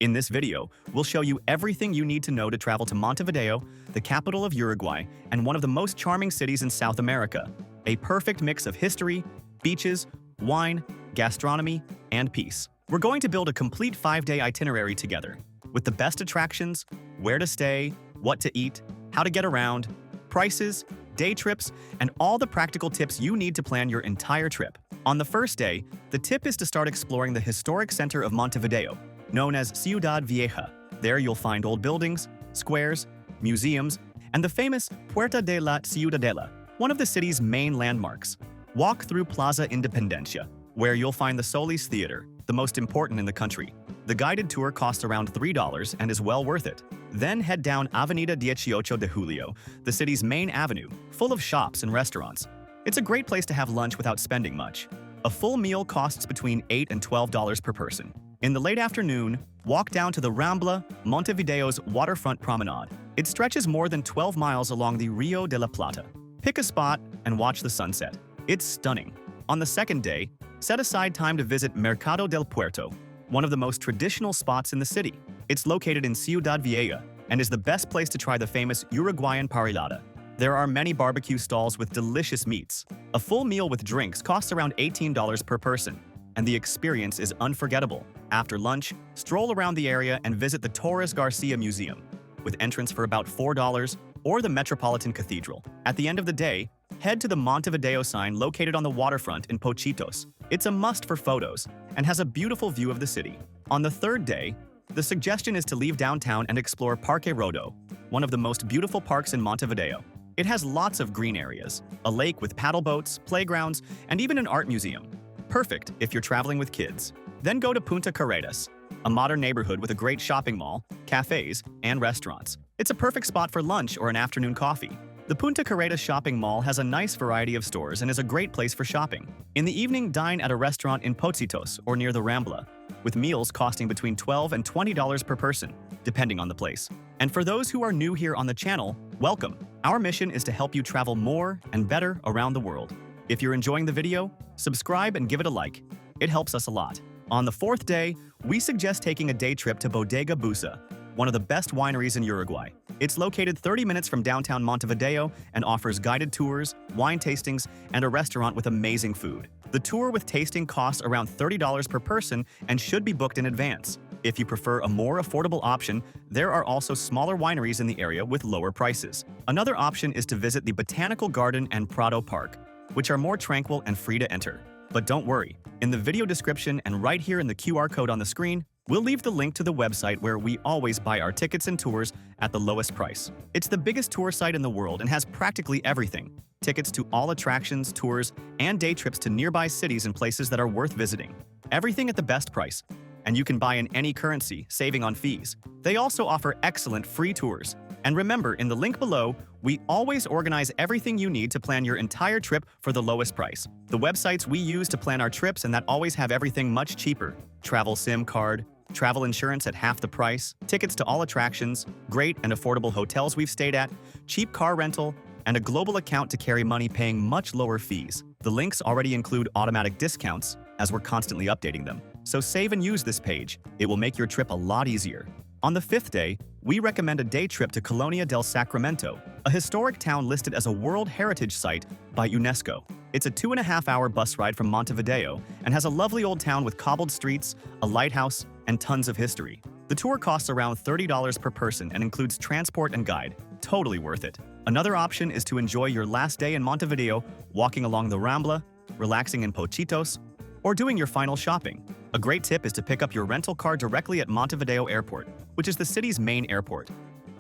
In this video, we'll show you everything you need to know to travel to Montevideo, the capital of Uruguay, and one of the most charming cities in South America. A perfect mix of history, beaches, wine, gastronomy, and peace. We're going to build a complete 5-day itinerary together, with the best attractions, where to stay, what to eat, how to get around, prices, day trips, and all the practical tips you need to plan your entire trip. On the first day, the tip is to start exploring the historic center of Montevideo, known as Ciudad Vieja. There you'll find old buildings, squares, museums, and the famous Puerta de la Ciudadela, one of the city's main landmarks. Walk through Plaza Independencia, where you'll find the Solis Theater, the most important in the country. The guided tour costs around $3 and is well worth it. Then head down Avenida 18 de Julio, the city's main avenue, full of shops and restaurants. It's a great place to have lunch without spending much. A full meal costs between $8 and $12 per person. In the late afternoon, walk down to the Rambla, Montevideo's waterfront promenade. It stretches more than 12 miles along the Rio de la Plata. Pick a spot and watch the sunset. It's stunning. On the second day, set aside time to visit Mercado del Puerto, one of the most traditional spots in the city. It's located in Ciudad Vieja and is the best place to try the famous Uruguayan parrillada. There are many barbecue stalls with delicious meats. A full meal with drinks costs around $18 per person, and the experience is unforgettable. After lunch, stroll around the area and visit the Torres Garcia Museum, with entrance for about $4, or the Metropolitan Cathedral. At the end of the day, head to the Montevideo sign located on the waterfront in Pochitos. It's a must for photos and has a beautiful view of the city. On the third day, the suggestion is to leave downtown and explore Parque Rodó, one of the most beautiful parks in Montevideo. It has lots of green areas, a lake with paddle boats, playgrounds, and even an art museum. Perfect if you're traveling with kids. Then go to Punta Carretas, a modern neighborhood with a great shopping mall, cafes, and restaurants. It's a perfect spot for lunch or an afternoon coffee. The Punta Carretas shopping mall has a nice variety of stores and is a great place for shopping. In the evening, dine at a restaurant in Pochitos or near the Rambla, with meals costing between $12 and $20 per person, depending on the place. And for those who are new here on the channel, welcome! Our mission is to help you travel more and better around the world. If you're enjoying the video, subscribe and give it a like. It helps us a lot. On the fourth day, we suggest taking a day trip to Bodega Busa, one of the best wineries in Uruguay. It's located 30 minutes from downtown Montevideo and offers guided tours, wine tastings, and a restaurant with amazing food. The tour with tasting costs around $30 per person and should be booked in advance. If you prefer a more affordable option, there are also smaller wineries in the area with lower prices. Another option is to visit the Botanical Garden and Prado Park, which are more tranquil and free to enter. But don't worry, in the video description and right here in the QR code on the screen, we'll leave the link to the website where we always buy our tickets and tours at the lowest price. It's the biggest tour site in the world and has practically everything. Tickets to all attractions, tours, and day trips to nearby cities and places that are worth visiting. Everything at the best price. And you can buy in any currency, saving on fees. They also offer excellent free tours. And remember, in the link below, we always organize everything you need to plan your entire trip for the lowest price. The websites we use to plan our trips and that always have everything much cheaper. Travel SIM card, travel insurance at half the price, tickets to all attractions, great and affordable hotels we've stayed at, cheap car rental, and a global account to carry money paying much lower fees. The links already include automatic discounts, as we're constantly updating them. So save and use this page. It will make your trip a lot easier. On the fifth day, we recommend a day trip to Colonia del Sacramento, a historic town listed as a World Heritage Site by UNESCO. It's a 2.5-hour bus ride from Montevideo and has a lovely old town with cobbled streets, a lighthouse, and tons of history. The tour costs around $30 per person and includes transport and guide. Totally worth it. Another option is to enjoy your last day in Montevideo, walking along the Rambla, relaxing in Pochitos, or doing your final shopping. A great tip is to pick up your rental car directly at Montevideo Airport, which is the city's main airport.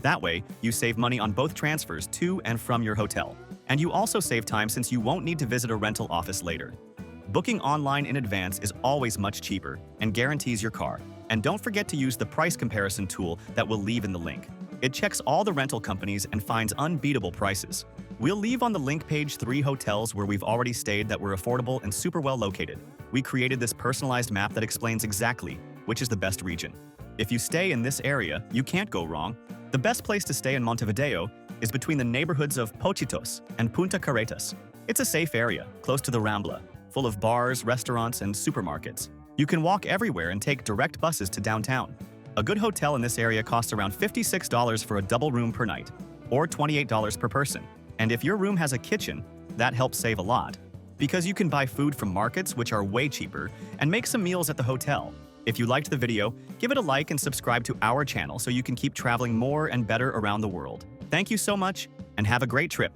That way, you save money on both transfers to and from your hotel. And you also save time since you won't need to visit a rental office later. Booking online in advance is always much cheaper and guarantees your car. And don't forget to use the price comparison tool that we'll leave in the link. It checks all the rental companies and finds unbeatable prices. We'll leave on the link page 3 hotels where we've already stayed that were affordable and super well located. We created this personalized map that explains exactly which is the best region. If you stay in this area, you can't go wrong. The best place to stay in Montevideo is between the neighborhoods of Pochitos and Punta Carretas. It's a safe area, close to the Rambla, full of bars, restaurants, and supermarkets. You can walk everywhere and take direct buses to downtown. A good hotel in this area costs around $56 for a double room per night, or $28 per person. And if your room has a kitchen, that helps save a lot, because you can buy food from markets, which are way cheaper, and make some meals at the hotel. If you liked the video, give it a like and subscribe to our channel so you can keep traveling more and better around the world. Thank you so much, and have a great trip.